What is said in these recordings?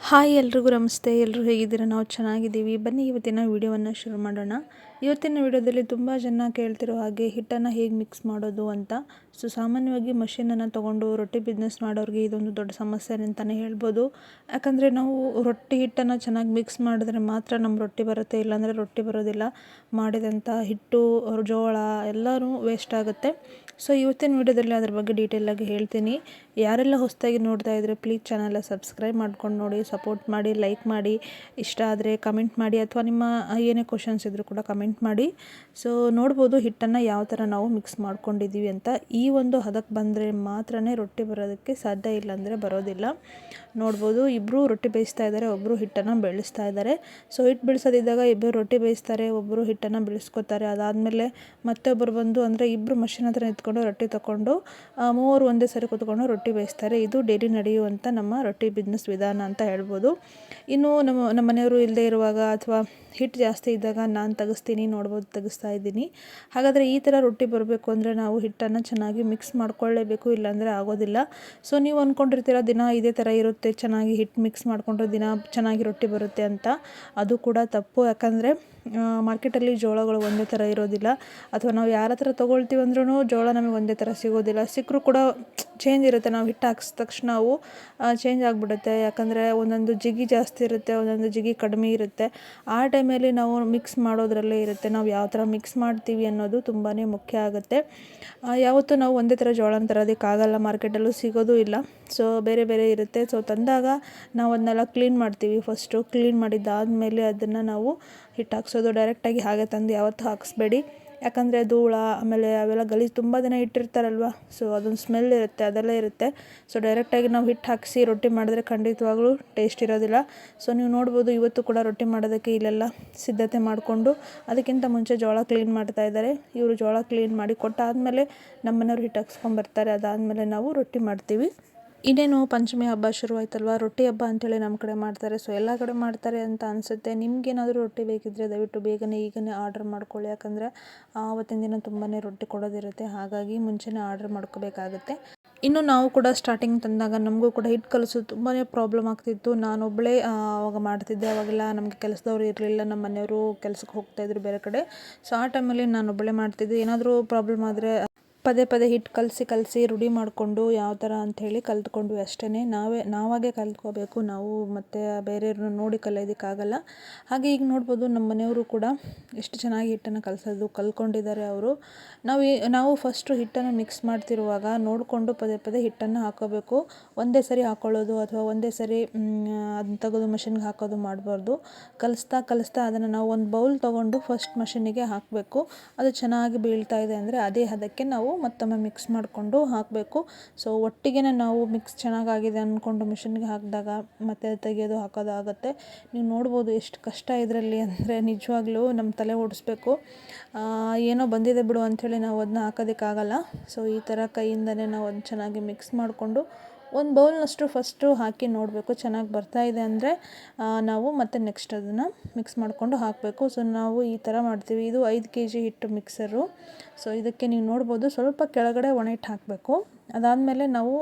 Hi ಎಲ್ರಿಗೂ ನಮಸ್ತೆ. ಎಲ್ಲರೂ ಹೇಗಿದ್ದೀರಾ? ನಾವು ಚೆನ್ನಾಗಿದ್ದೀವಿ. ಬನ್ನಿ ಇವತ್ತಿನ ವಿಡಿಯೋವನ್ನು ಶುರು ಮಾಡೋಣ. ಇವತ್ತಿನ ವಿಡಿಯೋದಲ್ಲಿ ತುಂಬ ಜನ ಕೇಳ್ತಿರೋ ಹಾಗೆ ಹಿಟ್ಟನ್ನು ಹೇಗೆ ಮಿಕ್ಸ್ ಮಾಡೋದು ಅಂತ. ಸಾಮಾನ್ಯವಾಗಿ ಮಷೀನನ್ನು ತೊಗೊಂಡು ರೊಟ್ಟಿ ಬಿಸ್ನೆಸ್ ಮಾಡೋರಿಗೆ ಇದೊಂದು ದೊಡ್ಡ ಸಮಸ್ಯೆ ಅಂತಲೇ ಹೇಳ್ಬೋದು. ಯಾಕಂದರೆ ನಾವು ರೊಟ್ಟಿ ಹಿಟ್ಟನ್ನು ಚೆನ್ನಾಗಿ ಮಿಕ್ಸ್ ಮಾಡಿದ್ರೆ ಮಾತ್ರ ನಮ್ಮ ರೊಟ್ಟಿ ಬರುತ್ತೆ, ಇಲ್ಲಾಂದರೆ ರೊಟ್ಟಿ ಬರೋದಿಲ್ಲ. ಮಾಡಿದಂಥ ಹಿಟ್ಟು ಜೋಳ ಎಲ್ಲರೂ ವೇಸ್ಟ್ ಆಗುತ್ತೆ. ಇವತ್ತಿನ ವಿಡಿಯೋದಲ್ಲಿ ಅದ್ರ ಬಗ್ಗೆ ಡೀಟೇಲಾಗಿ ಹೇಳ್ತೀನಿ. ಯಾರೆಲ್ಲ ಹೊಸದಾಗಿ ನೋಡ್ತಾ ಇದ್ದರೆ ಪ್ಲೀಸ್ ಚಾನಲ್ ಸಬ್ಸ್ಕ್ರೈಬ್ ಮಾಡ್ಕೊಂಡು ನೋಡಿ, ಸಪೋರ್ಟ್ ಮಾಡಿ, ಲೈಕ್ ಮಾಡಿ, ಇಷ್ಟ ಆದರೆ ಕಮೆಂಟ್ ಮಾಡಿ, ಅಥವಾ ನಿಮ್ಮ ಏನೇ ಕ್ವಶನ್ಸ್ ಇದ್ದರೂ ಕೂಡ ಕಮೆಂಟ್ ಮಾಡಿ. ನೋಡ್ಬೋದು ಹಿಟ್ಟನ್ನು ಯಾವ ಥರ ನಾವು ಮಿಕ್ಸ್ ಮಾಡ್ಕೊಂಡಿದ್ದೀವಿ ಅಂತ. ಈ ಒಂದು ಹದಕ್ಕೆ ಬಂದರೆ ಮಾತ್ರ ರೊಟ್ಟಿ ಬರೋದಕ್ಕೆ ಸಾಧ್ಯ, ಇಲ್ಲಾಂದರೆ ಬರೋದಿಲ್ಲ. ನೋಡ್ಬೋದು ಇಬ್ಬರು ರೊಟ್ಟಿ ಬೇಯಿಸ್ತಾ ಇದ್ದಾರೆ, ಒಬ್ಬರು ಹಿಟ್ಟನ್ನು ಬೆಳೆಸ್ತಾ ಇದ್ದಾರೆ. ಹಿಟ್ಟು ಬೆಳೆಸೋದಿದ್ದಾಗ ಇಬ್ಬರು ರೊಟ್ಟಿ ಬೇಯಿಸ್ತಾರೆ, ಒಬ್ಬರು ಹಿಟ್ಟನ್ನು ಬೆಳೆಸ್ಕೊತಾರೆ. ಅದಾದಮೇಲೆ ಮತ್ತೊಬ್ಬರು ಬಂದು ಅಂದರೆ ಇಬ್ಬರು ಮಷಿನ್ ಹತ್ರ ನಿಂತ್ಕೊಂಡು ರೊಟ್ಟಿ ತೊಗೊಂಡು ಮೂವರು ಒಂದೇ ಸರಿ ಕೂತ್ಕೊಂಡು ರೊಟ್ಟಿ ಬೇಯಿಸ್ತಾರೆ. ಇದು ಡೈಲಿ ನಡೆಯುವಂಥ ನಮ್ಮ ರೊಟ್ಟಿ ಬಿಸ್ನೆಸ್ ವಿಧಾನ ಅಂತ ಹೇಳ್ಬೋದು. ಇನ್ನು ನಮ್ಮ ಮನೆಯವರು ಇಲ್ಲದೆ ಇರುವಾಗ ಅಥವಾ ಹಿಟ್ಟು ಜಾಸ್ತಿ ಇದ್ದಾಗ ನಾನು ತೆಗಿಸ್ತೀನಿ, ನೋಡ್ಬೋದು ತೆಗಿಸ್ತಾ ಇದ್ದೀನಿ. ಹಾಗಾದರೆ ಈ ಥರ ರೊಟ್ಟಿ ಬರಬೇಕು ಅಂದರೆ ನಾವು ಹಿಟ್ಟನ್ನು ಚೆನ್ನಾಗಿ ಮಿಕ್ಸ್ ಮಾಡ್ಕೊಳ್ಳೇಬೇಕು, ಇಲ್ಲಾಂದರೆ ಆಗೋದಿಲ್ಲ. ನೀವು ಅಂದ್ಕೊಂಡಿರ್ತೀರ ದಿನ ಇದೇ ಥರ ಇರುತ್ತೆ, ಚೆನ್ನಾಗಿ ಹಿಟ್ಟು ಮಿಕ್ಸ್ ಮಾಡಿಕೊಂಡ್ರೆ ದಿನ ಚೆನ್ನಾಗಿ ರೊಟ್ಟಿ ಬರುತ್ತೆ ಅಂತ. ಅದು ಕೂಡ ತಪ್ಪು. ಯಾಕಂದರೆ ಮಾರ್ಕೆಟಲ್ಲಿ ಜೋಳಗಳು ಒಂದೇ ಥರ ಇರೋದಿಲ್ಲ, ಅಥವಾ ನಾವು ಯಾರ ಹತ್ರ ತೊಗೊಳ್ತೀವಿ ಅಂದ್ರೂ ಜೋಳ ನಮಗೆ ಒಂದೇ ಥರ ಸಿಗೋದಿಲ್ಲ. ಸಿಕ್ಕರೂ ಕೂಡ ಚೇಂಜ್ ಇರುತ್ತೆ. ನಾವು ಹಿಟ್ಟು ಹಾಕ್ಸಿದ ತಕ್ಷಣ ಅವು ಚೇಂಜ್ ಆಗಿಬಿಡುತ್ತೆ. ಯಾಕಂದರೆ ಒಂದೊಂದು ಜಿಗಿ ಜಾಸ್ತಿ ಇರುತ್ತೆ, ಒಂದೊಂದು ಜಿಗಿ ಕಡಿಮೆ ಇರುತ್ತೆ. ಆ ಟೈಮಲ್ಲಿ ನಾವು ಮಿಕ್ಸ್ ಮಾಡೋದ್ರಲ್ಲೇ ಇರುತ್ತೆ. ನಾವು ಯಾವ ಥರ ಮಿಕ್ಸ್ ಮಾಡ್ತೀವಿ ಅನ್ನೋದು ತುಂಬಾ ಮುಖ್ಯ ಆಗುತ್ತೆ. ಯಾವತ್ತೂ ನಾವು ಒಂದೇ ಥರ ಜೋಳನ ತರೋದಕ್ಕಾಗಲ್ಲ, ಮಾರ್ಕೆಟಲ್ಲೂ ಸಿಗೋದು ಇಲ್ಲ. ಬೇರೆ ಬೇರೆ ಇರುತ್ತೆ. ತಂದಾಗ ನಾವು ಅದನ್ನೆಲ್ಲ ಕ್ಲೀನ್ ಮಾಡ್ತೀವಿ. ಫಸ್ಟು ಕ್ಲೀನ್ ಮಾಡಿದ್ದಾದಮೇಲೆ ಅದನ್ನು ನಾವು ಹಿಟ್ಟು ಹಾಕ್ಸೋದು. ಡೈರೆಕ್ಟಾಗಿ ಹಾಗೆ ತಂದು ಯಾವತ್ತೂ ಹಾಕಿಸ್ಬೇಡಿ. ಯಾಕಂದರೆ ಧೂಳ ಆಮೇಲೆ ಅವೆಲ್ಲ ಗಲೀಜು ತುಂಬ ದಿನ ಇಟ್ಟಿರ್ತಾರಲ್ವ, ಅದೊಂದು ಸ್ಮೆಲ್ ಇರುತ್ತೆ, ಅದೆಲ್ಲ ಇರುತ್ತೆ. ಡೈರೆಕ್ಟಾಗಿ ನಾವು ಹಿಟ್ಟು ಹಾಕಿಸಿ ರೊಟ್ಟಿ ಮಾಡಿದ್ರೆ ಖಂಡಿತವಾಗ್ಲೂ ಟೇಸ್ಟ್ ಇರೋದಿಲ್ಲ. ನೀವು ನೋಡ್ಬೋದು ಇವತ್ತು ಕೂಡ ರೊಟ್ಟಿ ಮಾಡೋದಕ್ಕೆ ಇಲ್ಲೆಲ್ಲ ಸಿದ್ಧತೆ ಮಾಡಿಕೊಂಡು ಅದಕ್ಕಿಂತ ಮುಂಚೆ ಜೋಳ ಕ್ಲೀನ್ ಮಾಡ್ತಾ ಇದ್ದಾರೆ. ಇವರು ಜೋಳ ಕ್ಲೀನ್ ಮಾಡಿ ಕೊಟ್ಟಾದಮೇಲೆ ನಮ್ಮ ಮನೆಯವ್ರು ಹಿಟ್ಟು ಹಾಕ್ಸ್ಕೊಂಬರ್ತಾರೆ. ಅದಾದಮೇಲೆ ನಾವು ರೊಟ್ಟಿ ಮಾಡ್ತೀವಿ. ಇನ್ನೇನು ಪಂಚಮಿ ಹಬ್ಬ ಶುರುವಾಯ್ತಲ್ವ, ರೊಟ್ಟಿ ಹಬ್ಬ ಅಂತೇಳಿ ನಮ್ಮ ಕಡೆ ಮಾಡ್ತಾರೆ. ಎಲ್ಲ ಕಡೆ ಮಾಡ್ತಾರೆ ಅಂತ ಅನಿಸುತ್ತೆ. ನಿಮಗೇನಾದರೂ ರೊಟ್ಟಿ ಬೇಕಿದ್ದರೆ ದಯವಿಟ್ಟು ಈಗನೇ ಆರ್ಡ್ರ್ ಮಾಡ್ಕೊಳ್ಳಿ. ಯಾಕಂದರೆ ಆವತ್ತಿನ ದಿನ ತುಂಬಾ ರೊಟ್ಟಿ ಕೊಡೋದಿರುತ್ತೆ, ಹಾಗಾಗಿ ಮುಂಚೆನೇ ಆರ್ಡ್ರ್ ಮಾಡ್ಕೋಬೇಕಾಗುತ್ತೆ. ಇನ್ನು ನಾವು ಕೂಡ ಸ್ಟಾರ್ಟಿಂಗ್ ತಂದಾಗ ನಮಗೂ ಕೂಡ ಹಿಟ್ಟು ಕಲಿಸೋದು ತುಂಬಾ ಪ್ರಾಬ್ಲಮ್ ಆಗ್ತಿತ್ತು. ನಾನೊಬ್ಬಳೇ ಆವಾಗ ಮಾಡ್ತಿದ್ದೆ. ಅವಾಗೆಲ್ಲ ನಮಗೆ ಕೆಲಸದವ್ರು ಇರಲಿಲ್ಲ, ನಮ್ಮ ಮನೆಯವರು ಕೆಲಸಕ್ಕೆ ಹೋಗ್ತಾಯಿದ್ರು ಬೇರೆ ಕಡೆ. ಆ ಟೈಮಲ್ಲಿ ನಾನೊಬ್ಬಳೇ ಮಾಡ್ತಿದ್ದೆ. ಏನಾದರೂ ಪ್ರಾಬ್ಲಮ್ ಆದರೆ ಪದೇ ಪದೇ ಹಿಟ್ಟು ಕಲಸಿ ರೂಢಿ ಮಾಡಿಕೊಂಡು ಯಾವ ಥರ ಅಂಥೇಳಿ ಕಲ್ತ್ಕೊಂಡ್ವಿ ಅಷ್ಟೇ. ನಾವಾಗೇ ಕಲ್ತ್ಕೋಬೇಕು, ನಾವು ಮತ್ತು ಬೇರೆಯವ್ರನ್ನ ನೋಡಿ ಕಲಿಯೋದಕ್ಕಾಗಲ್ಲ. ಹಾಗೆ ಈಗ ನೋಡ್ಬೋದು ನಮ್ಮ ಮನೆಯವರು ಕೂಡ ಎಷ್ಟು ಚೆನ್ನಾಗಿ ಹಿಟ್ಟನ್ನು ಕಲ್ತ್ಕೊಂಡಿದ್ದಾರೆ ಅವರು. ನಾವು ಫಸ್ಟು ಹಿಟ್ಟನ್ನು ಮಿಕ್ಸ್ ಮಾಡ್ತಿರುವಾಗ ನೋಡಿಕೊಂಡು ಪದೇ ಪದೇ ಹಿಟ್ಟನ್ನು ಹಾಕೋಬೇಕು. ಒಂದೇ ಸರಿ ಹಾಕ್ಕೊಳ್ಳೋದು ಅಥವಾ ಒಂದೇ ಸರಿ ಅದನ್ನ ತೆಗೆದು ಮಷಿನ್ಗೆ ಹಾಕೋದು ಮಾಡಬಾರ್ದು. ಕಲಿಸ್ತಾ ಅದನ್ನು ನಾವು ಒಂದು ಬೌಲ್ ತೊಗೊಂಡು ಫಸ್ಟ್ ಮಷಿನಿಗೆ ಹಾಕಬೇಕು. ಅದು ಚೆನ್ನಾಗಿ ಬೀಳ್ತಾ ಇದೆ ಅಂದರೆ ಅದೇ ಹದಕ್ಕೆ ನಾವು ಮತ್ತೊಮ್ಮೆ ಮಿಕ್ಸ್ ಮಾಡಿಕೊಂಡು ಹಾಕಬೇಕು. ಒಟ್ಟಿಗೆ ನಾವು ಮಿಕ್ಸ್ ಚೆನ್ನಾಗಾಗಿದೆ ಅಂದ್ಕೊಂಡು ಮಿಷಿನ್ಗೆ ಹಾಕಿದಾಗ ಮತ್ತೆ ತೆಗೆಯೋದು ಹಾಕೋದು ಆಗುತ್ತೆ. ನೀವು ನೋಡ್ಬೋದು ಎಷ್ಟು ಕಷ್ಟ ಇದರಲ್ಲಿ ಅಂದರೆ ನಿಜವಾಗ್ಲೂ ನಮ್ಮ ತಲೆ ಓಡಿಸ್ಬೇಕು. ಏನೋ ಬಂದಿದೆ ಬಿಡು ಅಂಥೇಳಿ ನಾವು ಅದನ್ನ ಹಾಕೋದಕ್ಕಾಗಲ್ಲ. ಈ ಥರ ಕೈಯಿಂದನೇ ನಾವು ಅದನ್ನ ಚೆನ್ನಾಗಿ ಮಿಕ್ಸ್ ಮಾಡಿಕೊಂಡು ಒಂದು ಬೌಲ್ನಷ್ಟು ಫಸ್ಟು ಹಾಕಿ ನೋಡಬೇಕು. ಚೆನ್ನಾಗಿ ಬರ್ತಾಯಿದೆ ಅಂದರೆ ನಾವು ಮತ್ತೆ ನೆಕ್ಸ್ಟ್ ಅದನ್ನು ಮಿಕ್ಸ್ ಮಾಡಿಕೊಂಡು ಹಾಕಬೇಕು. ನಾವು ಈ ಥರ ಮಾಡ್ತೀವಿ. ಇದು 5 kg ಹಿಟ್ಟು ಮಿಕ್ಸರು. ಇದಕ್ಕೆ ನೀವು ನೋಡ್ಬೋದು ಸ್ವಲ್ಪ ಕೆಳಗಡೆ ಒಣ ಹಿಟ್ಟು ಹಾಕಬೇಕು. ಅದಾದಮೇಲೆ ನಾವು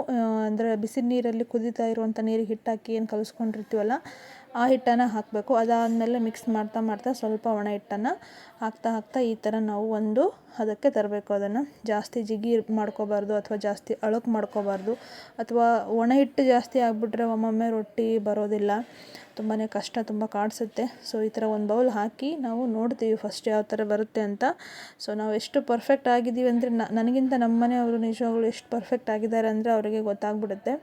ಅಂದರೆ ಬಿಸಿ ನೀರಲ್ಲಿ ಕುದೀತಾ ಇರುವಂಥ ನೀರಿಗೆ ಹಿಟ್ಟು ಹಾಕಿ ಏನು ಕಲಿಸ್ಕೊಂಡಿರ್ತೀವಲ್ಲ ಆ ಹಿಟ್ಟನ್ನು ಹಾಕಬೇಕು. ಅದಾದಮೇಲೆ ಮಿಕ್ಸ್ ಮಾಡ್ತಾ ಸ್ವಲ್ಪ ಒಣ ಹಿಟ್ಟನ್ನು ಹಾಕ್ತಾ ಈ ಥರ ನಾವು ಒಂದು ಹದಕ್ಕೆ ತರಬೇಕು. ಅದನ್ನು ಜಾಸ್ತಿ ಜಿಗಿ ಮಾಡ್ಕೋಬಾರ್ದು ಅಥವಾ ಜಾಸ್ತಿ ಅಳಕು ಮಾಡ್ಕೋಬಾರ್ದು. ಅಥವಾ ಒಣ ಹಿಟ್ಟು ಜಾಸ್ತಿ ಆಗಿಬಿಟ್ರೆ ಒಮ್ಮೊಮ್ಮೆ ರೊಟ್ಟಿ ಬರೋದಿಲ್ಲ, ತುಂಬಾ ಕಷ್ಟ, ತುಂಬ ಕಾಡಿಸುತ್ತೆ. ಈ ಥರ ಒಂದು ಬೌಲ್ ಹಾಕಿ ನಾವು ನೋಡ್ತೀವಿ ಫಸ್ಟ್ ಯಾವ ಥರ ಬರುತ್ತೆ ಅಂತ. ನಾವು ಎಷ್ಟು ಪರ್ಫೆಕ್ಟ್ ಆಗಿದ್ದೀವಿ ಅಂದರೆ ನನಗಿಂತ ನಮ್ಮ ಮನೆಯವರು ನಿಜವಾಗ್ಲೂ ಎಷ್ಟು ಪರ್ಫೆಕ್ಟ್ ಆಗಿದ್ದಾರೆ ಅಂದರೆ ಅವರಿಗೆ ಗೊತ್ತಾಗ್ಬಿಡುತ್ತೆ.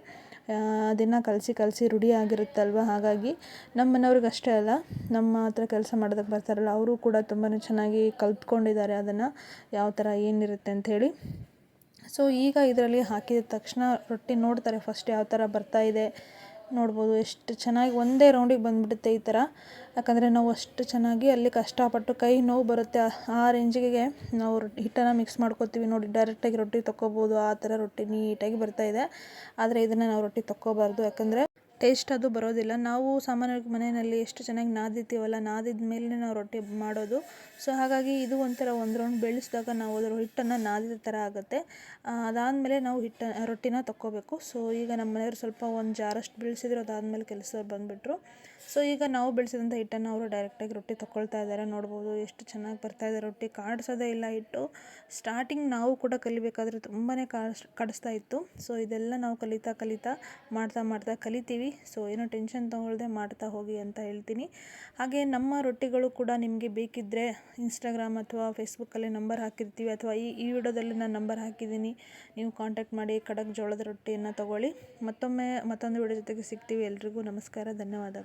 ದಿನ ಕಲಸಿ ರೂಢಿ ಆಗಿರುತ್ತಲ್ವ. ಹಾಗಾಗಿ ನಮ್ಮ ಮನೆಯವ್ರಿಗೆ ಅಷ್ಟೇ ಅಲ್ಲ, ನಮ್ಮ ಹತ್ರ ಕೆಲಸ ಮಾಡೋದಕ್ಕೆ ಬರ್ತಾರಲ್ಲ ಅವರು ಕೂಡ ತುಂಬಾ ಚೆನ್ನಾಗಿ ಕಲ್ತ್ಕೊಂಡಿದ್ದಾರೆ ಅದನ್ನು ಯಾವ ಥರ ಏನಿರುತ್ತೆ ಅಂಥೇಳಿ. ಈಗ ಇದರಲ್ಲಿ ಹಾಕಿದ ತಕ್ಷಣ ರೊಟ್ಟಿ ನೋಡ್ತಾರೆ ಫಸ್ಟ್ ಯಾವ ಥರ ಬರ್ತಾಯಿದೆ. ನೋಡ್ಬೋದು ಎಷ್ಟು ಚೆನ್ನಾಗಿ ಒಂದೇ ರೌಂಡಿಗೆ ಬಂದುಬಿಡುತ್ತೆ ಈ ಥರ. ಯಾಕಂದರೆ ನಾವು ಅಷ್ಟು ಚೆನ್ನಾಗಿ ಅಲ್ಲಿ ಕಷ್ಟಪಟ್ಟು ಕೈ ನೋವು ಬರುತ್ತೆ. ಆ ರೇಂಜಿಗೆ ನಾವು ಹಿಟ್ಟನ್ನು ಮಿಕ್ಸ್ ಮಾಡ್ಕೋತೀವಿ. ನೋಡಿ ಡೈರೆಕ್ಟಾಗಿ ರೊಟ್ಟಿ ತೊಗೋಬೋದು, ಆ ಥರ ರೊಟ್ಟಿ ನೀಟಾಗಿ ಬರ್ತಾಯಿದೆ. ಆದರೆ ಇದನ್ನು ನಾವು ರೊಟ್ಟಿ ತೊಗೋಬಾರ್ದು. ಯಾಕಂದರೆ ಟೇಸ್ಟ್ ಅದು ಬರೋದಿಲ್ಲ. ನಾವು ಸಾಮಾನ್ಯವಾಗಿ ಮನೆಯಲ್ಲಿ ಎಷ್ಟು ಚೆನ್ನಾಗಿ ನಾದಿರ್ತೀವಲ್ಲ, ನಾದಿದ ಮೇಲೆ ನಾವು ರೊಟ್ಟಿ ಮಾಡೋದು. ಸೊ ಹಾಗಾಗಿ ಇದು ಒಂಥರ ಒಂದು ರೌಂಡ್ ಬೆಳೆಸಿದಾಗ ನಾವು ಅದರ ಹಿಟ್ಟನ್ನು ನಾದಿದ ಥರ ಆಗುತ್ತೆ. ಅದಾದಮೇಲೆ ನಾವು ರೊಟ್ಟಿನ ತಕ್ಕೋಬೇಕು. ಸೊ ಈಗ ನಮ್ಮ ಮನೆಯವರು ಸ್ವಲ್ಪ ಒಂದು ಜಾರಷ್ಟು ಬೆಳೆಸಿದ್ರು, ಅದಾದಮೇಲೆ ಕೆಲಸದವ್ರು ಬಂದುಬಿಟ್ರು. ಸೊ ಈಗ ನಾವು ಬೆಳೆಸಿದಂಥ ಹಿಟ್ಟನ್ನು ಅವರು ಡೈರೆಕ್ಟಾಗಿ ರೊಟ್ಟಿ ತಗೊಳ್ತಾ ಇದ್ದಾರೆ. ನೋಡ್ಬೋದು ಎಷ್ಟು ಚೆನ್ನಾಗಿ ಬರ್ತಾಯಿದೆ ರೊಟ್ಟಿ, ಕಾಡಿಸೋದೇ ಇಲ್ಲ ಹಿಟ್ಟು. ಸ್ಟಾರ್ಟಿಂಗ್ ನಾವು ಕೂಡ ಕಲಿಬೇಕಾದ್ರೆ ತುಂಬಾ ಕಾಡಿಸ್ತಾ ಇತ್ತು. ಸೊ ಇದೆಲ್ಲ ನಾವು ಕಲಿತಾ ಮಾಡ್ತಾ ಕಲಿತೀವಿ. ಸೊ ಏನೋ ಟೆನ್ಷನ್ ತೊಗೊಳ್ದೆ ಮಾಡ್ತಾ ಹೋಗಿ ಅಂತ ಹೇಳ್ತೀನಿ. ಹಾಗೆ ನಮ್ಮ ರೊಟ್ಟಿಗಳು ಕೂಡ ನಿಮಗೆ ಬೇಕಿದ್ದರೆ ಇನ್ಸ್ಟಾಗ್ರಾಮ್ ಅಥವಾ ಫೇಸ್ಬುಕ್ಕಲ್ಲಿ ನಂಬರ್ ಹಾಕಿರ್ತೀವಿ, ಅಥವಾ ಈ ವಿಡಿಯೋದಲ್ಲಿ ನಾನು ನಂಬರ್ ಹಾಕಿದ್ದೀನಿ, ನೀವು ಕಾಂಟ್ಯಾಕ್ಟ್ ಮಾಡಿ ಖಡಕ್ ಜೋಳದ ರೊಟ್ಟಿಯನ್ನು ತೊಗೊಳ್ಳಿ. ಮತ್ತೊಂದು ವಿಡಿಯೋ ಜೊತೆಗೆ ಸಿಗ್ತೀವಿ. ಎಲ್ರಿಗೂ ನಮಸ್ಕಾರ, ಧನ್ಯವಾದಗಳು.